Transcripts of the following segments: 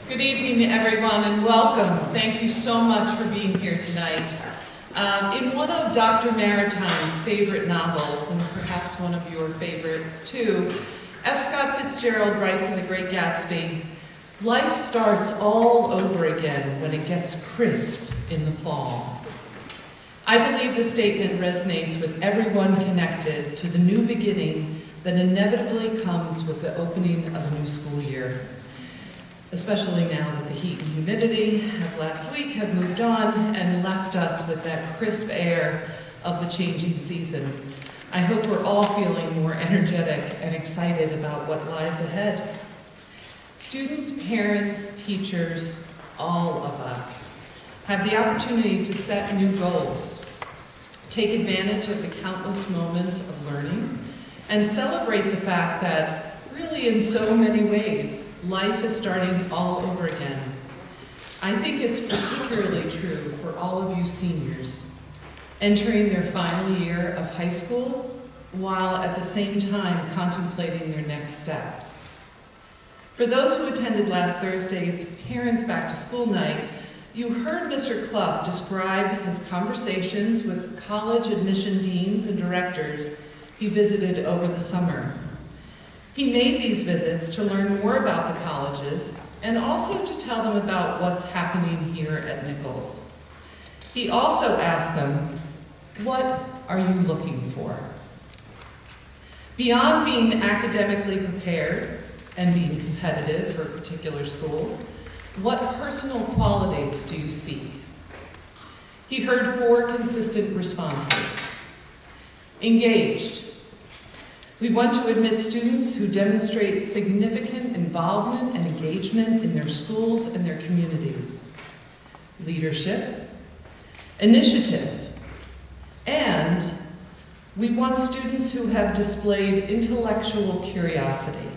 Good evening, everyone, and welcome. Thank you so much for being here tonight. In one of Dr. Maritime's favorite novels, and perhaps one of your favorites too, F. Scott Fitzgerald writes in The Great Gatsby, "Life starts all over again when it gets crisp in the fall." I believe this statement resonates with everyone connected to the new beginning that inevitably comes with the opening of a new school year. Especially now that the heat and humidity of last week have moved on and left us with that crisp air of the changing season. I hope we're all feeling more energetic and excited about what lies ahead. Students, parents, teachers, all of us have the opportunity to set new goals, take advantage of the countless moments of learning, and celebrate the fact that really in so many ways, life is starting all over again. I think it's particularly true for all of you seniors, entering their final year of high school while at the same time contemplating their next step. For those who attended last Thursday's Parents Back to School night, you heard Mr. Clough describe his conversations with college admission deans and directors he visited over the summer. He made these visits to learn more about the colleges and also to tell them about what's happening here at Nichols. He also asked them, what are you looking for? Beyond being academically prepared and being competitive for a particular school, what personal qualities do you seek? He heard 4 consistent responses. Engaged. We want to admit students who demonstrate significant involvement and engagement in their schools and their communities. Leadership, initiative, and we want students who have displayed intellectual curiosity.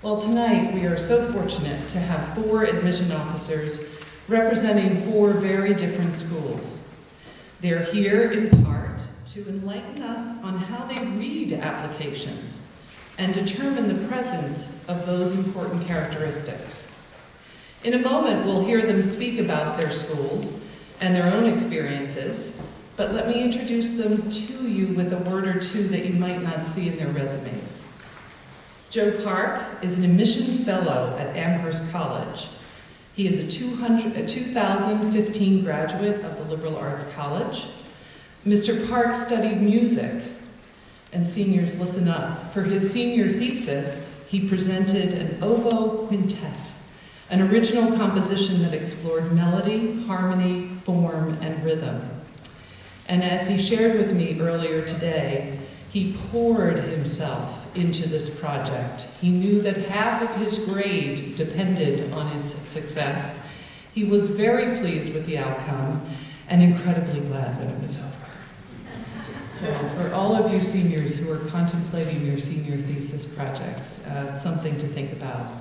Well, tonight we are so fortunate to have 4 admission officers representing 4 very different schools. They're here in part to enlighten us on how they read applications and determine the presence of those important characteristics. In a moment, we'll hear them speak about their schools and their own experiences, but let me introduce them to you with a word or two that you might not see in their resumes. Joe Park is an admission fellow at Amherst College. He is a 2015 graduate of the Liberal Arts College. Mr. Park studied music, and seniors, listen up. For his senior thesis, he presented an oboe quintet, an original composition that explored melody, harmony, form, and rhythm. And as he shared with me earlier today, he poured himself into this project. He knew that half of his grade depended on its success. He was very pleased with the outcome and incredibly glad when it was over. So for all of you seniors who are contemplating your senior thesis projects, it's something to think about.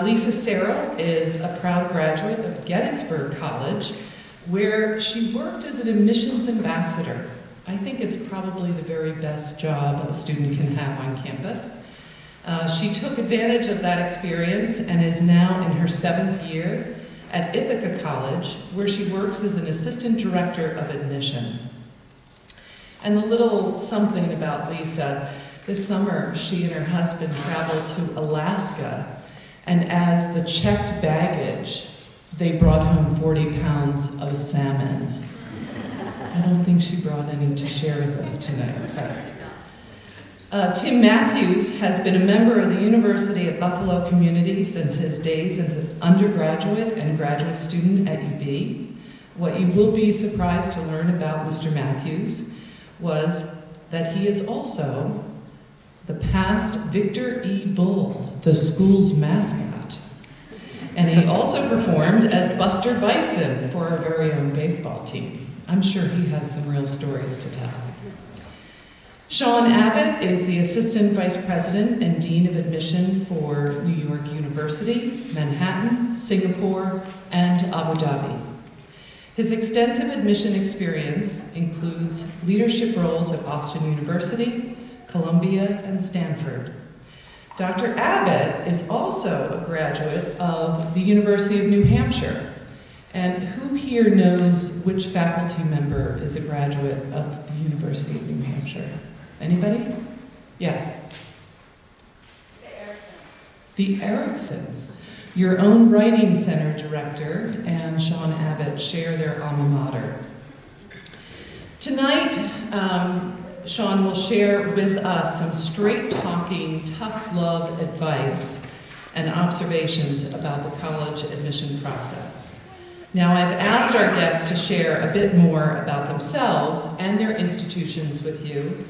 Lisa Searle is a proud graduate of Gettysburg College, where she worked as an admissions ambassador. I think it's probably the very best job a student can have on campus. She took advantage of that experience and is now in her 7th year at Ithaca College, where she works as an assistant director of admission. And a little something about Lisa, this summer she and her husband traveled to Alaska, and as the checked baggage, they brought home 40 pounds of salmon. I don't think she brought any to share with us tonight. Tim Matthews has been a member of the University at Buffalo community since his days as an undergraduate and graduate student at UB. What you will be surprised to learn about Mr. Matthews was that he is also the past Victor E. Bull, the school's mascot. And he also performed as Buster Bison for our very own baseball team. I'm sure he has some real stories to tell. Shawn Abbott is the Assistant Vice President and Dean of Admission for New York University, Manhattan, Singapore, and Abu Dhabi. His extensive admission experience includes leadership roles at Boston University, Columbia, and Stanford. Dr. Abbott is also a graduate of the University of New Hampshire. And who here knows which faculty member is a graduate of the University of New Hampshire? Anybody? Yes? The Ericksons. Your own Writing Center director and Shawn Abbott share their alma mater. Tonight, Shawn will share with us some straight-talking, tough-love advice and observations about the college admission process. Now, I've asked our guests to share a bit more about themselves and their institutions with you.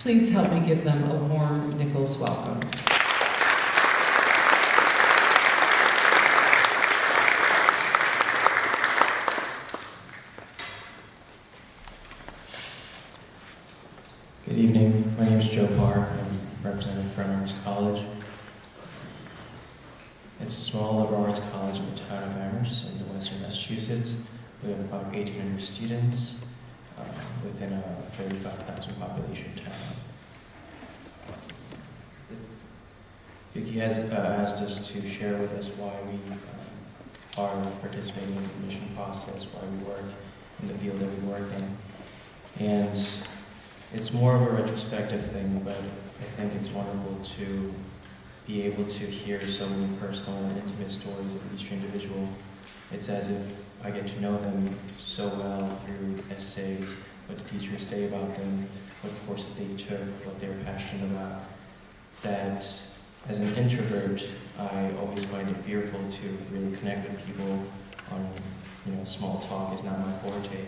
Please help me give them a warm Nichols welcome. Good evening. My name is Joe Park. I'm representative from Amherst College. It's a small liberal arts college in the town of Amherst in western Massachusetts. We have about 1,800 students within a 35,000 population town. Vicki has asked us to share with us why we are participating in the admission process, why we work in the field that we work in. And it's more of a retrospective thing, but I think it's wonderful to be able to hear so many personal and intimate stories of each individual. It's as if I get to know them so well through essays, what the teachers say about them, what courses they took, what they're passionate about, that as an introvert, I always find it fearful to really connect with people on, small talk is not my forte,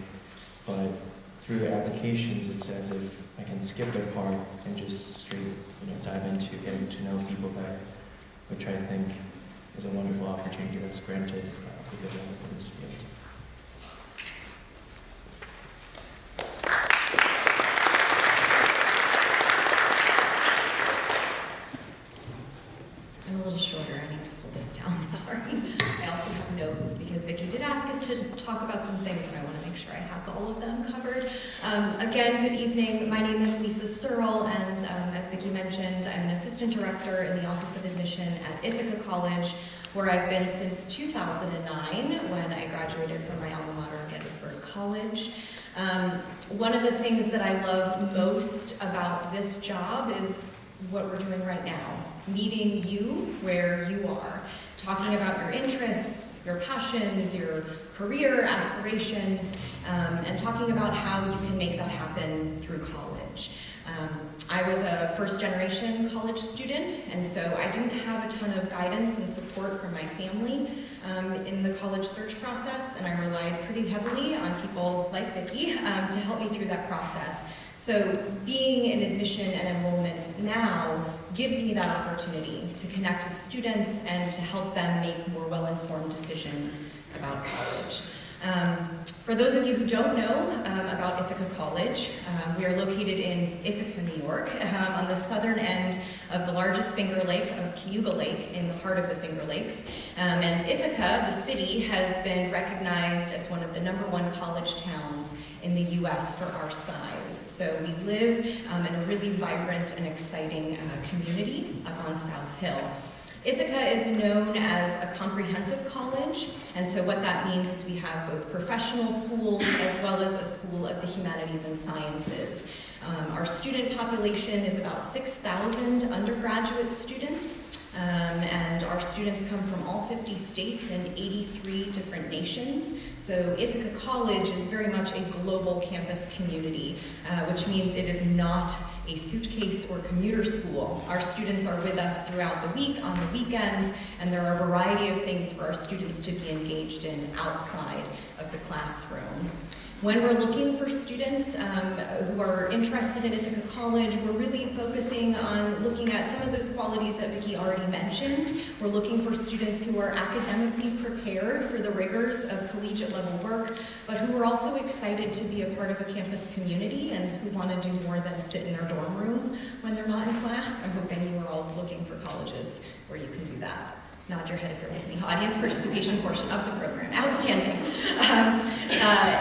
but through the applications, it's as if I can skip that part and just straight, dive into getting to know people better, which I think is a wonderful opportunity that's granted because I work in this field. I'm a little shorter. I need to pull this down. Sorry. I also have notes because Vicki did ask us to talk about some things, and I want to make sure I have all of them covered. Again, good evening. My name is Lisa Searle, and as Vicki mentioned, I'm an assistant director in the Office of Admission at Ithaca College, where I've been since 2009, when I graduated from my alma mater, Gettysburg College. One of the things that I love most about this job is what we're doing right now, meeting you where you are, talking about your interests, your passions, your career aspirations, and talking about how you can make that happen through college. I was a first-generation college student, and so I didn't have a ton of guidance and support from my family in the college search process, and I relied pretty heavily on people like Vicki to help me through that process. So being in admission and enrollment now gives me that opportunity to connect with students and to help them make more well-informed decisions about college. For those of you who don't know about Ithaca College, we are located in Ithaca, New York, on the southern end of the largest Finger Lake of Cayuga Lake in the heart of the Finger Lakes. And Ithaca, the city, has been recognized as one of the #1 college towns in the US for our size. So we live in a really vibrant and exciting community up on South Hill. Ithaca is known as a comprehensive college, and so what that means is we have both professional schools as well as a school of the humanities and sciences. Our student population is about 6,000 undergraduate students, and our students come from all 50 states and 83 different nations. So Ithaca College is very much a global campus community, which means it is not a suitcase or commuter school. Our students are with us throughout the week, on the weekends, and there are a variety of things for our students to be engaged in outside of the classroom. When we're looking for students who are interested in Ithaca College, we're really focusing on looking at some of those qualities that Vicki already mentioned. We're looking for students who are academically prepared for the rigors of collegiate level work, but who are also excited to be a part of a campus community and who want to do more than sit in their dorm room when they're not in class. I'm hoping you are all looking for colleges where you can do that. Nod your head if you're with me. Audience participation portion of the program. Outstanding.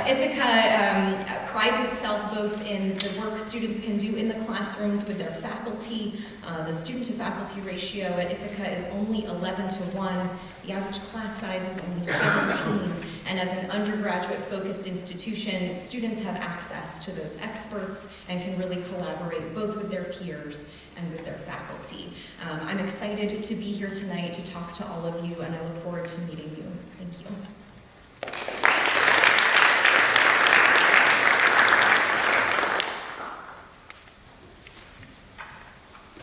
Ithaca prides itself both in the work students can do in the classrooms with their faculty. The student-to-faculty ratio at Ithaca is only 11-1. The average class size is only 17. And as an undergraduate-focused institution, students have access to those experts and can really collaborate both with their peers and with their faculty. I'm excited to be here tonight to talk to all of you, and I look forward to meeting you. Thank you.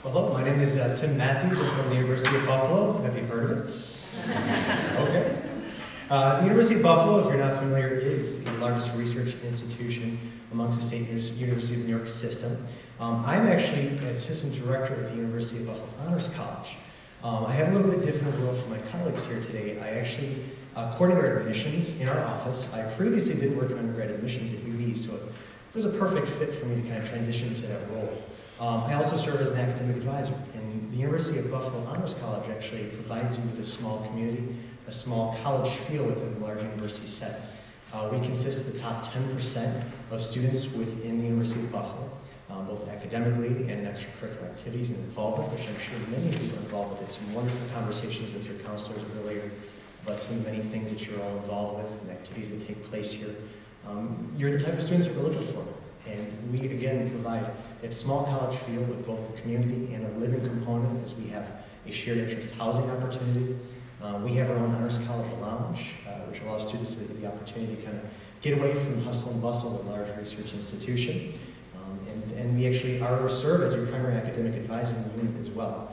Hello, my name is Tim Matthews. I'm from the University of Buffalo. Have you heard of it? Okay. The University of Buffalo, if you're not familiar, is the largest research institution amongst the State University of New York system. I'm actually assistant director of the University of Buffalo Honors College. I have a little bit different role from my colleagues here today. I actually coordinate our admissions in our office. I previously did work in undergrad admissions at UB, so it was a perfect fit for me to kind of transition to that role. I also serve as an academic advisor, and the University of Buffalo Honors College actually provides you with a small community, a small college feel within the large university setting. We consist of the top 10% of students within the University of Buffalo, both academically and in extracurricular activities and involvement, which I'm sure many of you are involved with. Had some wonderful conversations with your counselors earlier about some of the many things that you're all involved with and activities that take place here. You're the type of students that we're looking for. And we, again, provide that small college feel with both the community and a living component, as we have a shared interest housing opportunity. We have our own Honors College Lounge, which allows students to get the opportunity to kind of get away from the hustle and bustle of a large research institution. And we actually serve as your primary academic advising unit as well.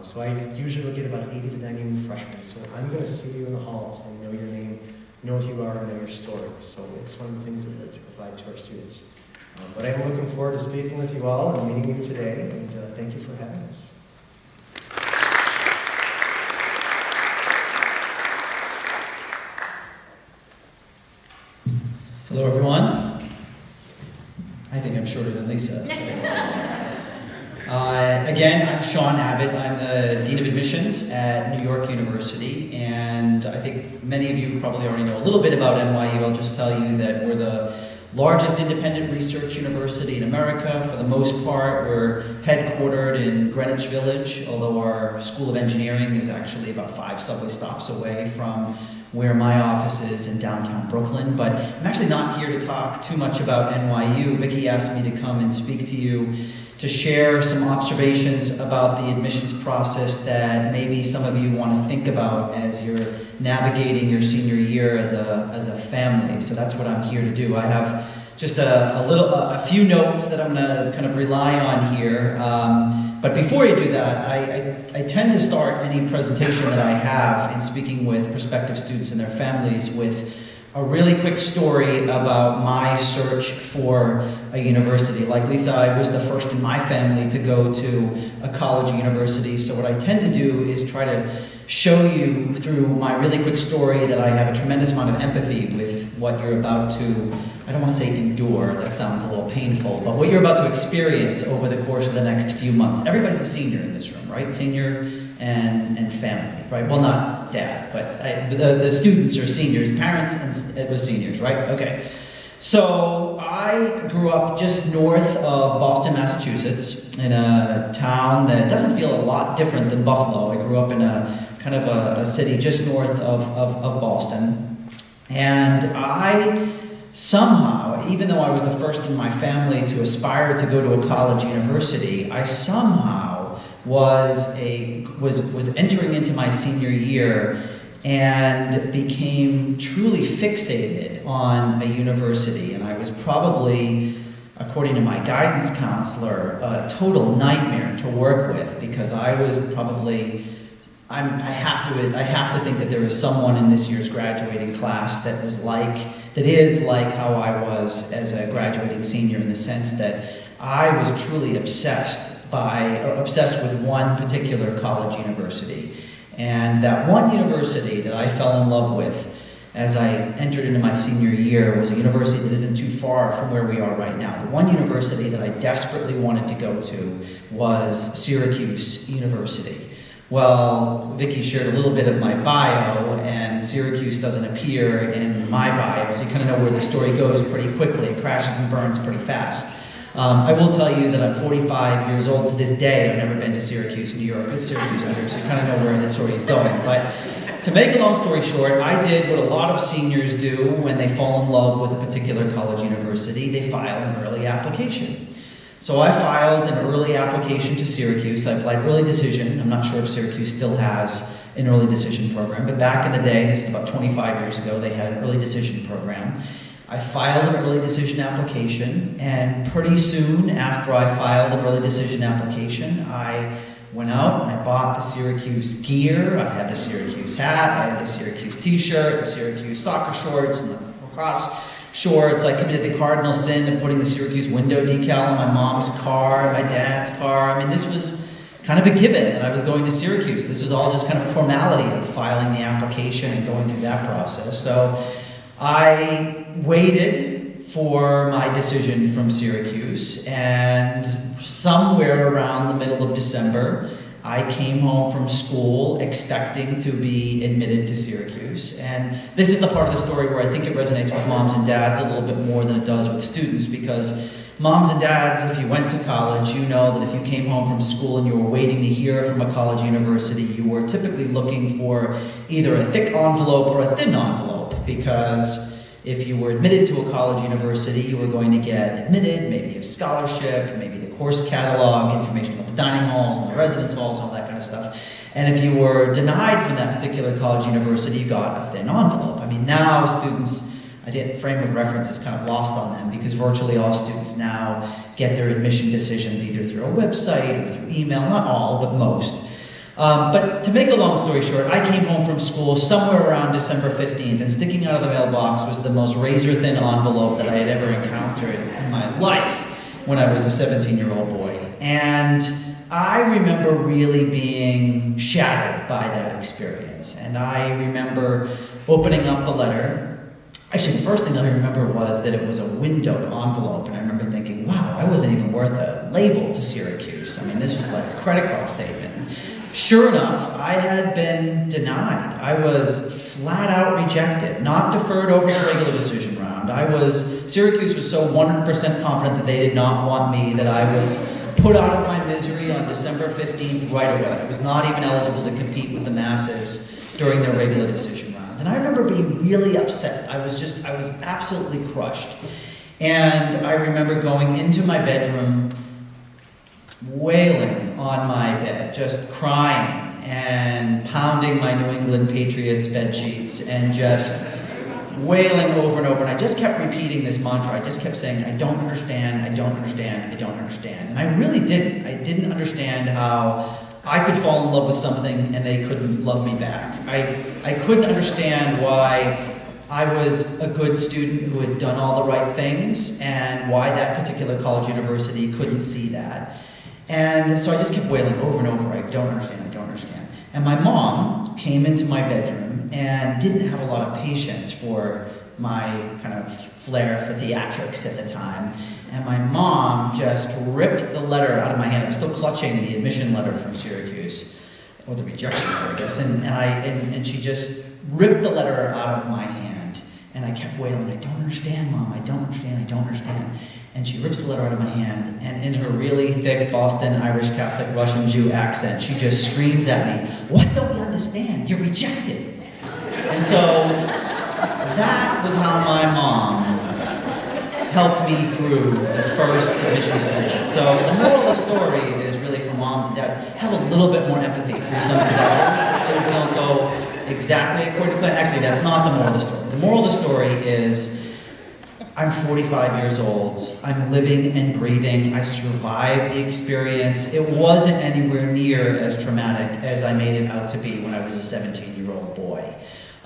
So I usually look at about 80 to 90 new freshmen. So I'm going to see you in the halls and know your name, know who you are, and know your story. So it's one of the things that we like to provide to our students. But I'm looking forward to speaking with you all and meeting you today, and thank you for having us. Hello, everyone. I think I'm shorter than Lisa. So. Again, I'm Shawn Abbott. I'm the Dean of Admissions at New York University, and I think many of you probably already know a little bit about NYU. I'll just tell you that we're the largest independent research university in America. For the most part, we're headquartered in Greenwich Village, although our School of Engineering is actually about 5 subway stops away from where my office is in downtown Brooklyn. But I'm actually not here to talk too much about NYU. Vicki asked me to come and speak to you to share some observations about the admissions process that maybe some of you want to think about as you're navigating your senior year as a family. So that's what I'm here to do. I have just a few notes that I'm going to kind of rely on here. But before you do that, I tend to start any presentation that I have in speaking with prospective students and their families with a really quick story about my search for a university. Like Lisa, I was the first in my family to go to a college or university, so what I tend to do is try to show you through my really quick story that I have a tremendous amount of empathy with what you're about to, I don't want to say endure, that sounds a little painful, but what you're about to experience over the course of the next few months. Everybody's a senior in this room, right? Senior and family, right? Well, not dad, but the students are seniors, parents and seniors, right? Okay. So I grew up just north of Boston, Massachusetts, in a town that doesn't feel a lot different than Buffalo. I grew up in a kind of a city just north of Boston. And I somehow, even though I was the first in my family to aspire to go to a college university, I somehow was entering into my senior year and became truly fixated on a university. And I was probably, according to my guidance counselor, a total nightmare to work with, because I was probably, I have to think that there was someone in this year's graduating class that is like how I was as a graduating senior, in the sense that I was truly obsessed with one particular college university. And that one university that I fell in love with as I entered into my senior year was a university that isn't too far from where we are right now. The one university that I desperately wanted to go to was Syracuse University. Well, Vicki shared a little bit of my bio, and Syracuse doesn't appear in my bio, so you kind of know where the story goes pretty quickly. It crashes and burns pretty fast. I will tell you that I'm 45 years old to this day. I've never been to Syracuse, New York, so you kind of know where this story is going. But to make a long story short, I did what a lot of seniors do when they fall in love with a particular college university. They file an early application. So I filed an early application to Syracuse. I applied early decision. I'm not sure if Syracuse still has an early decision program, but back in the day, this is about 25 years ago, they had an early decision program. I filed an early decision application, and pretty soon after I filed an early decision application, I went out and I bought the Syracuse gear. I had the Syracuse hat, I had the Syracuse t-shirt, the Syracuse soccer shorts, and the lacrosse shorts. I committed the cardinal sin of putting the Syracuse window decal on my mom's car, my dad's car. I mean, this was kind of a given that I was going to Syracuse. This was all just kind of a formality of filing the application and going through that process. So I waited for my decision from Syracuse, and somewhere around the middle of December, I came home from school expecting to be admitted to Syracuse. And this is the part of the story where I think it resonates with moms and dads a little bit more than it does with students, because moms and dads, if you went to college, you know that if you came home from school and you were waiting to hear from a college university, you were typically looking for either a thick envelope or a thin envelope, because if you were admitted to a college university, you were going to get admitted, maybe a scholarship, maybe the course catalog, information about the dining halls and the residence halls, and all that kind of stuff. And if you were denied from that particular college university, you got a thin envelope. I mean, now students, I think the frame of reference is kind of lost on them, because virtually all students now get their admission decisions either through a website or through email, not all, but most. But to make a long story short, I came home from school somewhere around December 15th, and sticking out of the mailbox was the most razor-thin envelope that I had ever encountered in my life when I was a 17-year-old boy. And I remember really being shattered by that experience. And I remember opening up the letter. Actually, the first thing that I remember was that it was a windowed envelope, and I remember thinking, wow, I wasn't even worth a label to Syracuse. I mean, this was like a credit card statement. Sure enough, I had been denied. I was flat out rejected, not deferred over the regular decision round. Syracuse was so 100% confident that they did not want me that I was put out of my misery on December 15th right away. I was not even eligible to compete with the masses during their regular decision round. And I remember being really upset. I was absolutely crushed. And I remember going into my bedroom, wailing on my bed, just crying and pounding my New England Patriots bed sheets and just wailing over and over. And I just kept repeating this mantra. I just kept saying, I don't understand, I don't understand, I don't understand. And I really didn't. I didn't understand how I could fall in love with something and they couldn't love me back. I couldn't understand why I was a good student who had done all the right things and why that particular college university couldn't see that. And so I just kept wailing over and over, I don't understand, I don't understand. And my mom came into my bedroom and didn't have a lot of patience for my kind of flair for theatrics at the time. And my mom just ripped the letter out of my hand. I was still clutching the admission letter from Syracuse, or the rejection letter, I guess. And she just ripped the letter out of my hand. And I kept wailing, I don't understand, Mom, I don't understand, I don't understand. And she rips the letter out of my hand, and in her really thick Boston Irish Catholic Russian Jew accent, she just screams at me, what don't you understand? You're rejected. And so that was how my mom helped me through the first admission decision. So the moral of the story is really for moms and dads, have a little bit more empathy for your sons and daughters. Things don't go exactly according to plan. Actually, that's not the moral of the story. The moral of the story is, I'm 45 years old. I'm living and breathing. I survived the experience. It wasn't anywhere near as traumatic as I made it out to be when I was a 17-year-old boy.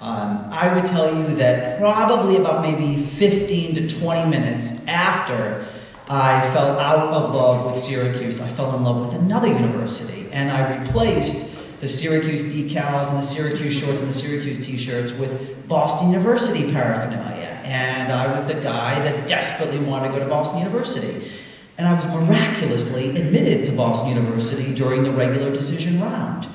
I would tell you that probably about maybe 15 to 20 minutes after I fell out of love with Syracuse, I fell in love with another university, and I replaced the Syracuse decals and the Syracuse shorts and the Syracuse t-shirts with Boston University paraphernalia. And I was the guy that desperately wanted to go to Boston University. And I was miraculously admitted to Boston University during the regular decision round.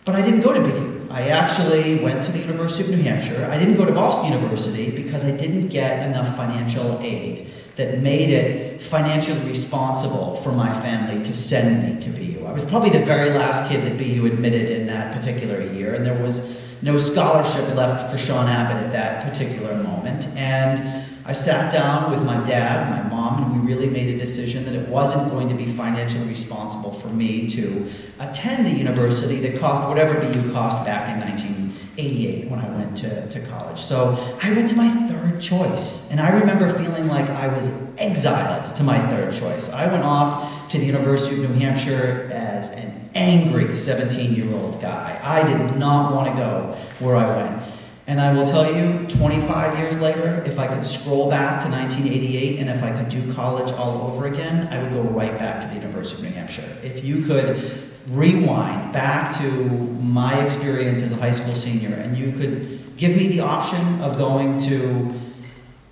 But I didn't go to BU. I actually went to the University of New Hampshire. I didn't go to Boston University because I didn't get enough financial aid that made it financially responsible for my family to send me to BU. I was probably the very last kid that BU admitted in that particular year, and there was no scholarship left for Shawn Abbott at that particular moment. And I sat down with my dad, my mom, and we really made a decision that it wasn't going to be financially responsible for me to attend a university that cost whatever BU cost back in 1988 when I went to college. So I went to my third choice, and I remember feeling like I was exiled to my third choice. I went off to the University of New Hampshire as an angry 17-year-old guy. I did not want to go where I went. And I will tell you, 25 years later, if I could scroll back to 1988 and if I could do college all over again, I would go right back to the University of New Hampshire. If you could rewind back to my experience as a high school senior and you could give me the option of going to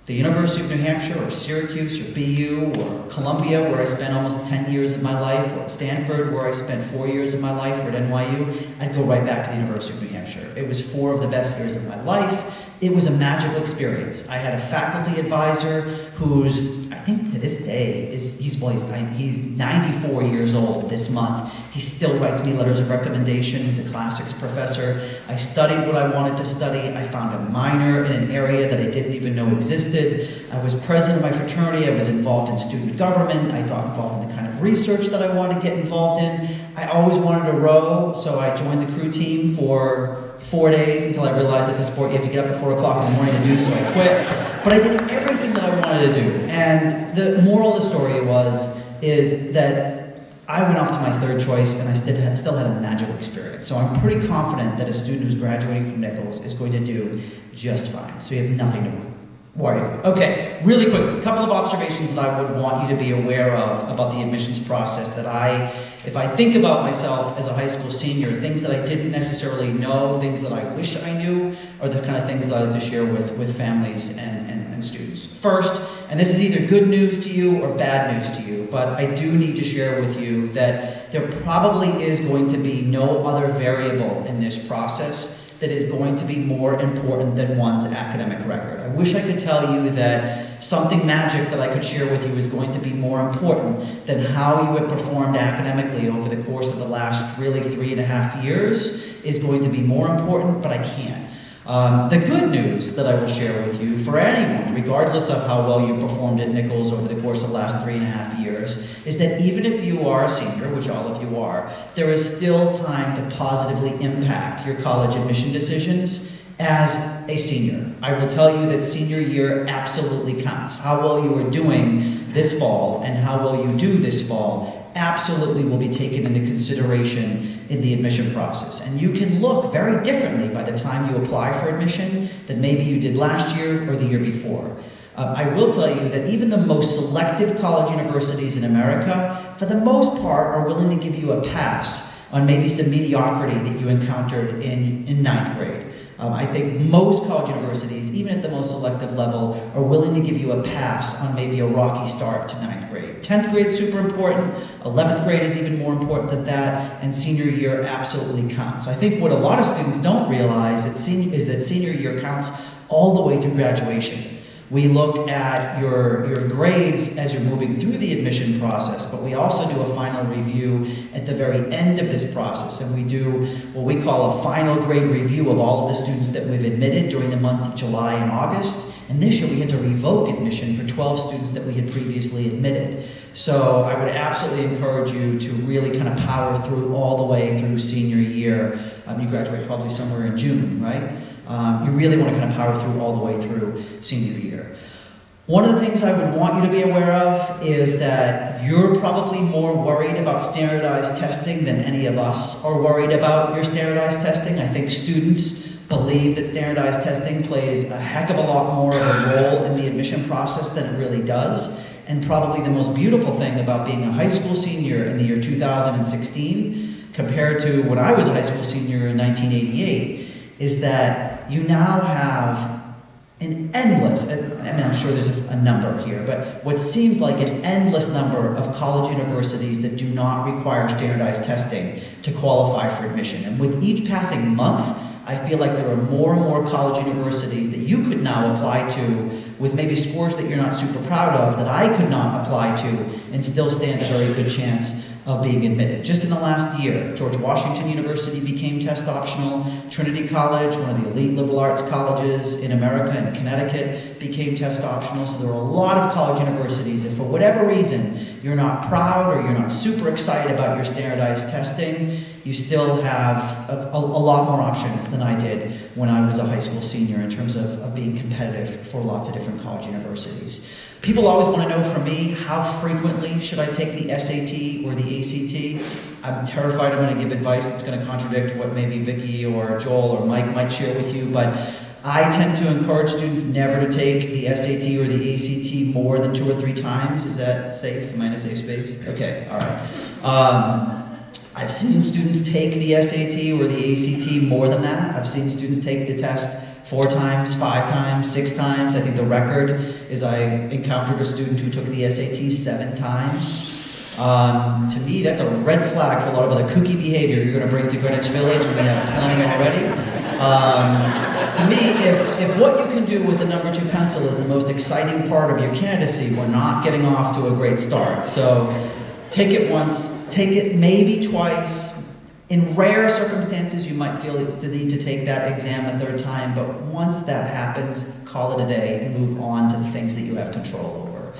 the University of New Hampshire or Syracuse or BU or Columbia, where I spent almost 10 years of my life, or at Stanford, where I spent 4 years of my life, or at NYU, I'd go right back to the University of New Hampshire. It was 4 of the best years of my life. It was a magical experience. I had a faculty advisor who's, I think to this day, he's 94 years old this month. He still writes me letters of recommendation. He's a classics professor. I studied what I wanted to study. I found a minor in an area that I didn't even know existed. I was president of my fraternity. I was involved in student government. I got involved in the kind of research that I wanted to get involved in. I always wanted to row, so I joined the crew team for 4 days until I realized that's a sport you have to get up at 4 o'clock in the morning to do, so I quit. But I did everything that I wanted to do. And the moral of the story is that I went off to my third choice and I still had a magical experience. So I'm pretty confident that a student who's graduating from Nichols is going to do just fine. So you have nothing to worry about. Okay, really quickly, a couple of observations that I would want you to be aware of about the admissions process that if I think about myself as a high school senior, things that I didn't necessarily know, things that I wish I knew, are the kind of things that I like to share with families and students. First, and this is either good news to you or bad news to you, but I do need to share with you that there probably is going to be no other variable in this process that is going to be more important than one's academic record. I wish I could tell you that something magic that I could share with you is going to be more important than how you have performed academically over the course of the last really 3.5 years is going to be more important, but I can't. The good news that I will share with you for anyone, regardless of how well you performed at Nichols over the course of the last 3.5 years, is that even if you are a senior, which all of you are, there is still time to positively impact your college admission decisions as a senior. I will tell you that senior year absolutely counts. How well you are doing this fall and how well you do this fall absolutely will be taken into consideration in the admission process. And you can look very differently by the time you apply for admission than maybe you did last year or the year before. I will tell you that even the most selective college universities in America, for the most part, are willing to give you a pass on maybe some mediocrity that you encountered in 9th grade. I think most college universities, even at the most selective level, are willing to give you a pass on maybe a rocky start to 9th grade. 10th grade is super important, 11th grade is even more important than that, and senior year absolutely counts. I think what a lot of students don't realize is that senior year counts all the way through graduation. We look at your grades as you're moving through the admission process, but we also do a final review at the very end of this process, and we do what we call a final grade review of all of the students that we've admitted during the months of July and August. And this year we had to revoke admission for 12 students that we had previously admitted. So I would absolutely encourage you to really kind of power through all the way through senior year. You graduate probably somewhere in June, right? You really want to kind of power through all the way through senior year. One of the things I would want you to be aware of is that you're probably more worried about standardized testing than any of us are worried about your standardized testing. I think students believe that standardized testing plays a heck of a lot more of a role in the admission process than it really does. And probably the most beautiful thing about being a high school senior in the year 2016 compared to when I was a high school senior in 1988 is that you now have an endless, I mean, I'm sure there's a number here, but what seems like an endless number of college universities that do not require standardized testing to qualify for admission. And with each passing month, I feel like there are more and more college universities that you could now apply to with maybe scores that you're not super proud of that I could not apply to and still stand a very good chance of being admitted. Just in the last year, George Washington University became test optional, Trinity College, one of the elite liberal arts colleges in America in Connecticut, became test optional. So there are a lot of college universities, if for whatever reason you're not proud or you're not super excited about your standardized testing, you still have a lot more options than I did when I was a high school senior in terms of being competitive for lots of different college universities. People always want to know from me, how frequently should I take the SAT or the ACT? I'm terrified I'm going to give advice that's going to contradict what maybe Vicki or Joel or Mike might share with you, but I tend to encourage students never to take the SAT or the ACT more than 2 or 3 times. Is that safe? Am I in a safe space? Okay, all right. I've seen students take the SAT or the ACT more than that. I've seen students take the test 4 times, 5 times, 6 times. I think the record is I encountered a student who took the SAT 7 times. To me, that's a red flag for a lot of other kooky behavior you're going to bring to Greenwich Village, and we have plenty already. To me, if what you can do with the number 2 pencil is the most exciting part of your candidacy, we're not getting off to a great start. So take it once, take it maybe twice. In rare circumstances, you might feel the need to take that exam a 3rd time, but once that happens, call it a day and move on to the things that you have control over.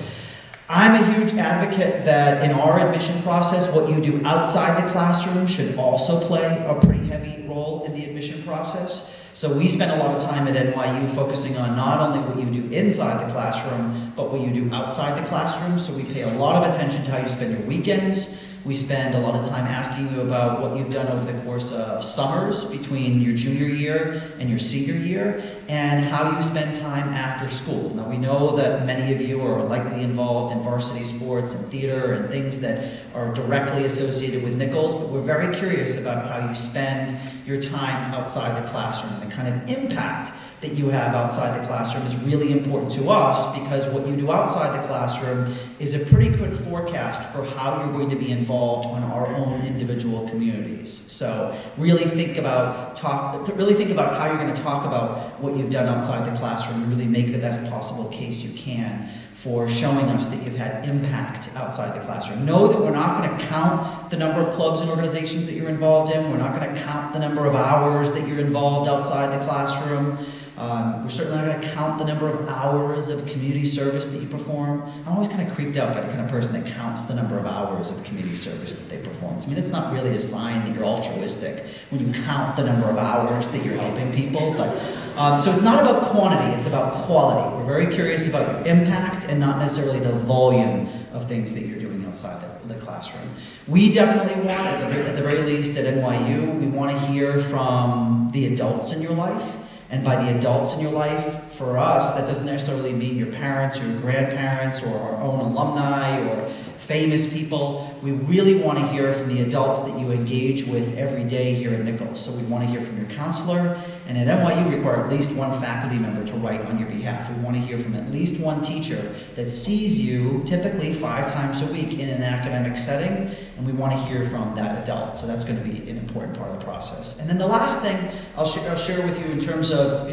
I'm a huge advocate that in our admission process, what you do outside the classroom should also play a pretty heavy role in the admission process. So we spend a lot of time at NYU focusing on not only what you do inside the classroom, but what you do outside the classroom. So we pay a lot of attention to how you spend your weekends. We spend a lot of time asking you about what you've done over the course of summers between your junior year and your senior year, and how you spend time after school. Now, we know that many of you are likely involved in varsity sports and theater and things that are directly associated with Nichols, but we're very curious about how you spend your time outside the classroom. The kind of impact that you have outside the classroom is really important to us, because what you do outside the classroom is a pretty good forecast for how you're going to be involved on our own individual communities. So really think about how you're going to talk about what you've done outside the classroom and really make the best possible case you can for showing us that you've had impact outside the classroom. Know that we're not going to count the number of clubs and organizations that you're involved in. We're not going to count the number of hours that you're involved outside the classroom. We're certainly not going to count the number of hours of community service that you perform. I'm always kind of creeped out by the kind of person that counts the number of hours of community service that they perform. To me, that's not really a sign that you're altruistic when you count the number of hours that you're helping people. But so it's not about quantity, it's about quality. We're very curious about your impact and not necessarily the volume of things that you're doing outside the classroom. We definitely want, at the very least at NYU, we want to hear from the adults in your life. And by the adults in your life, for us, that doesn't necessarily mean your parents or your grandparents or our own alumni or famous people. We really want to hear from the adults that you engage with every day here at Nichols. So we want to hear from your counselor, and at NYU we require at least 1 faculty member to write on your behalf. We want to hear from at least 1 teacher that sees you typically 5 times a week in an academic setting, and we want to hear from that adult. So that's going to be an important part of the process. And then the last thing I'll share with you in terms of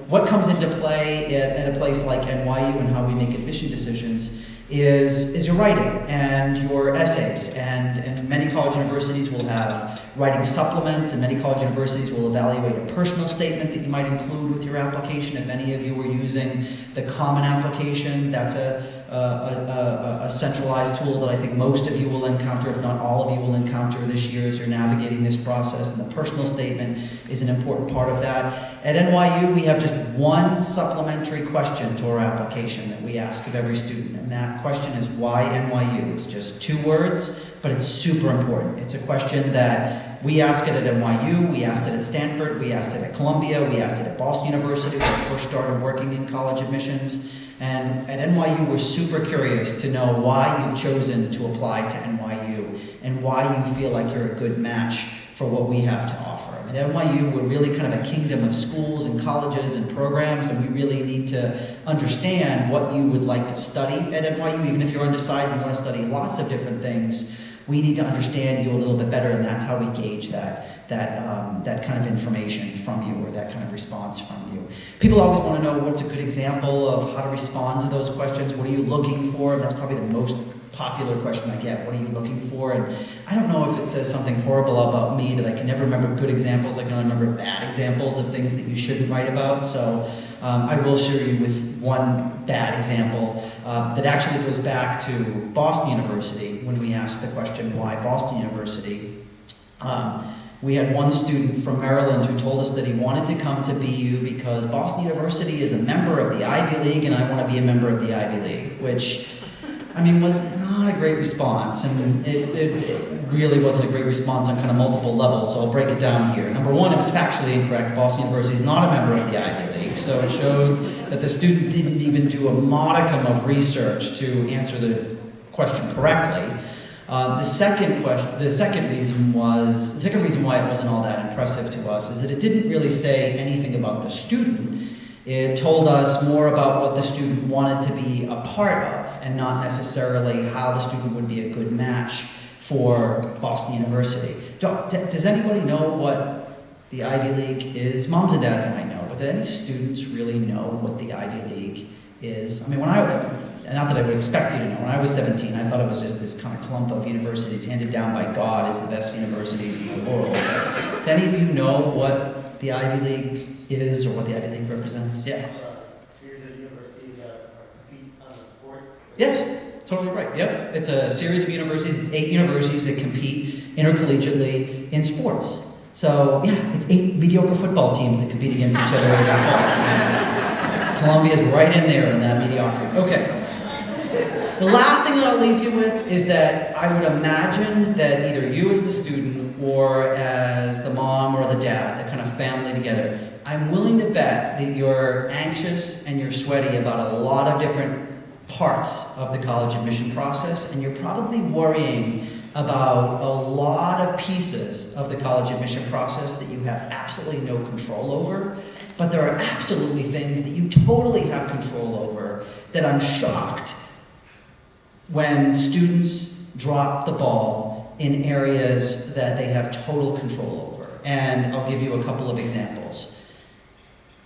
what comes into play at a place like NYU and how we make admission decisions is your writing and your essays. And many college universities will have writing supplements, and many college universities will evaluate a personal statement that you might include with your application. If any of you are using the Common Application, that's a centralized tool that I think most of you will encounter, if not all of you will encounter this year as you're navigating this process, and the personal statement is an important part of that. At NYU, we have just 1 supplementary question to our application that we ask of every student, and that question is, why NYU? It's just 2 words, but it's super important. It's a question that we ask it at NYU, we asked it at Stanford, we asked it at Columbia, we asked it at Boston University when I first started working in college admissions. And at NYU, we're super curious to know why you've chosen to apply to NYU and why you feel like you're a good match for what we have to offer. At NYU, we're really kind of a kingdom of schools and colleges and programs, and we really need to understand what you would like to study at NYU. Even if you're undecided and want to study lots of different things, we need to understand you a little bit better, and that's how we gauge that kind of information from you, or that kind of response from you. People always want to know what's a good example of how to respond to those questions. What are you looking for? That's probably the most popular question I get. What are you looking for? And I don't know if it says something horrible about me that I can never remember good examples. I can only remember bad examples of things that you shouldn't write about. So I will share you with one bad example that actually goes back to Boston University when we asked the question, why Boston University? We had one student from Maryland who told us that he wanted to come to BU because Boston University is a member of the Ivy League and I want to be a member of the Ivy League, which, I mean, was not a great response, and it really wasn't a great response on kind of multiple levels, so I'll break it down here. Number one, it was factually incorrect. Boston University is not a member of the Ivy League, so it showed that the student didn't even do a modicum of research to answer the question correctly. The second reason why it wasn't all that impressive to us is that it didn't really say anything about the student. It told us more about what the student wanted to be a part of, and not necessarily how the student would be a good match for Boston University. Does anybody know what the Ivy League is? Moms and dads might know, but do any students really know what the Ivy League is? I mean, not that I would expect you to know, when I was 17, I thought it was just this kind of clump of universities handed down by God as the best universities in the world. Do any of you know what the Ivy League is, or what the Ivy League represents? Yeah. Series of universities that compete on the sports. Yes, totally right. Yep. It's a series of universities. It's 8 universities that compete intercollegiately in sports. So, yeah, it's 8 mediocre football teams that compete against each other every fall. Columbia's right in there in that mediocrity. Okay. The last thing that I'll leave you with is that I would imagine that either you as the student or as the mom or the dad, that kind of family together, I'm willing to bet that you're anxious and you're sweaty about a lot of different parts of the college admission process, and you're probably worrying about a lot of pieces of the college admission process that you have absolutely no control over. But there are absolutely things that you totally have control over that I'm shocked when students drop the ball in areas that they have total control over. And I'll give you a couple of examples.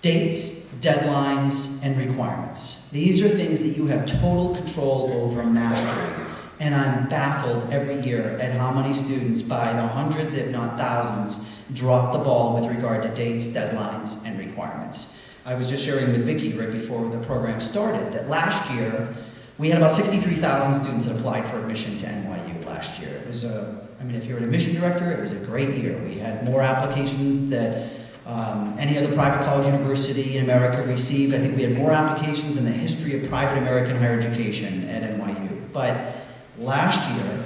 Dates, deadlines, and requirements. These are things that you have total control over mastering. And I'm baffled every year at how many students, by the hundreds if not thousands, drop the ball with regard to dates, deadlines, and requirements. I was just sharing with Vicki right before the program started that last year, we had about 63,000 students that applied for admission to NYU last year. It was if you're an admission director, it was a great year. We had more applications than any other private college university in America received. I think we had more applications in the history of private American higher education at NYU. But last year,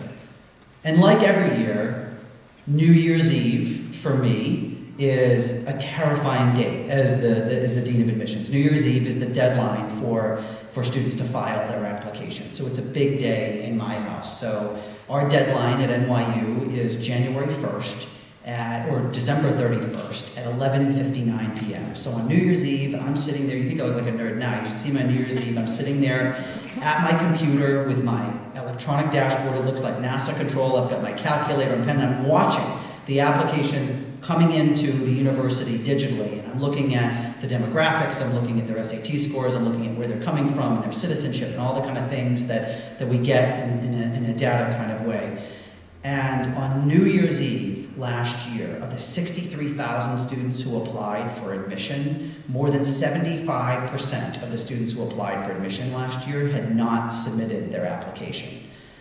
and like every year, New Year's Eve for me is a terrifying date as the Dean of Admissions. New Year's Eve is the deadline for students to file their application. So it's a big day in my house. So our deadline at NYU is January 1st or December 31st at 11:59 p.m. So on New Year's Eve, I'm sitting there. You think I look like a nerd now. You should see my New Year's Eve. I'm sitting there at my computer with my electronic dashboard. It looks like NASA control. I've got my calculator and pen. I'm watching the applications coming into the university digitally, and I'm looking at the demographics, I'm looking at their SAT scores, I'm looking at where they're coming from and their citizenship and all the kind of things that we get in a data kind of way. And on New Year's Eve last year, of the 63,000 students who applied for admission, more than 75% of the students who applied for admission last year had not submitted their application.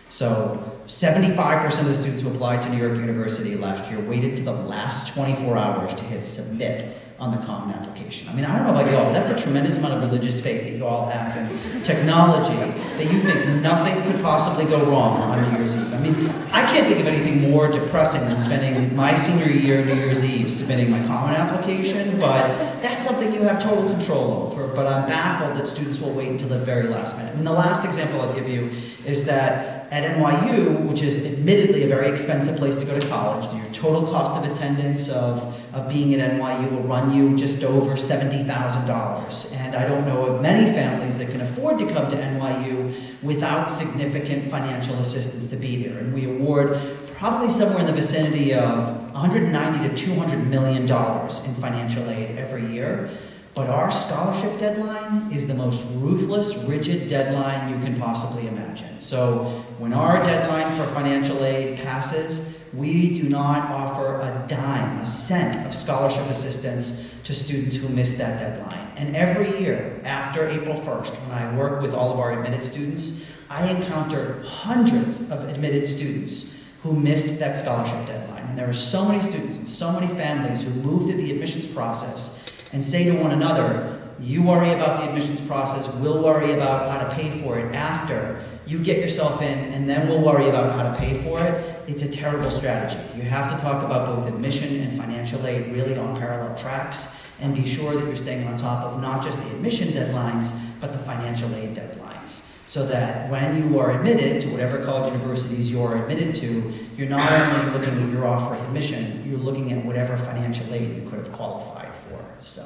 So 75% of the students who applied to New York University last year waited to the last 24 hours to hit submit on the common application. I mean, I don't know about y'all, but that's a tremendous amount of religious faith that you all have in technology that you think nothing could possibly go wrong on New Year's Eve. I mean, I can't think of anything more depressing than spending my senior year New Year's Eve submitting my common application, but that's something you have total control over. But I'm baffled that students will wait until the very last minute. And the last example I'll give you is that at NYU, which is admittedly a very expensive place to go to college, your total cost of attendance of of being at NYU will run you just over $70,000. And I don't know of many families that can afford to come to NYU without significant financial assistance to be there. And we award probably somewhere in the vicinity of $190 to $200 million in financial aid every year. But our scholarship deadline is the most ruthless, rigid deadline you can possibly imagine. So when our deadline for financial aid passes, we do not offer a dime, a cent of scholarship assistance to students who miss that deadline. And every year after April 1st, when I work with all of our admitted students, I encounter hundreds of admitted students who missed that scholarship deadline. And there are so many students and so many families who move through the admissions process and say to one another, you worry about the admissions process, we'll worry about how to pay for it after. You get yourself in, and then we'll worry about how to pay for it. It's a terrible strategy. You have to talk about both admission and financial aid really on parallel tracks, and be sure that you're staying on top of not just the admission deadlines, but the financial aid deadlines. So that when you are admitted to whatever college universities you are admitted to, you're not only looking at your offer of admission, you're looking at whatever financial aid you could have qualified for. So,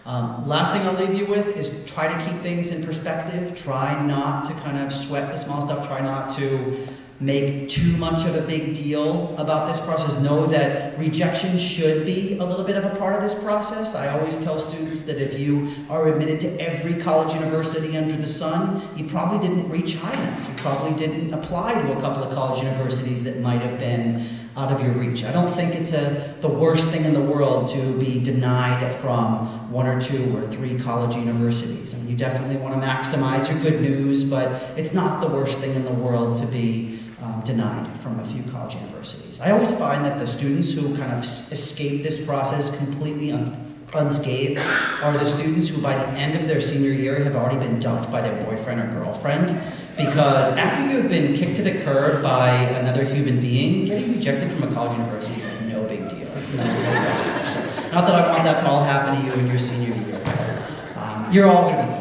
last thing I'll leave you with is try to keep things in perspective. Try not to kind of sweat the small stuff. Try not to make too much of a big deal about this process. Know that rejection should be a little bit of a part of this process. I always tell students that if you are admitted to every college university under the sun, you probably didn't reach high enough. You probably didn't apply to a couple of college universities that might have been out of your reach. I don't think it's the worst thing in the world to be denied from 1 or 2 or 3 college universities. I mean, you definitely want to maximize your good news, but it's not the worst thing in the world to be denied from a few college universities. I always find that the students who kind of escape this process completely unscathed are the students who by the end of their senior year have already been dumped by their boyfriend or girlfriend. Because after you've been kicked to the curb by another human being, getting rejected from a college university is like no big deal. It's no problem. So, not that I want that to all happen to you in your senior year, but you're all going to be fine.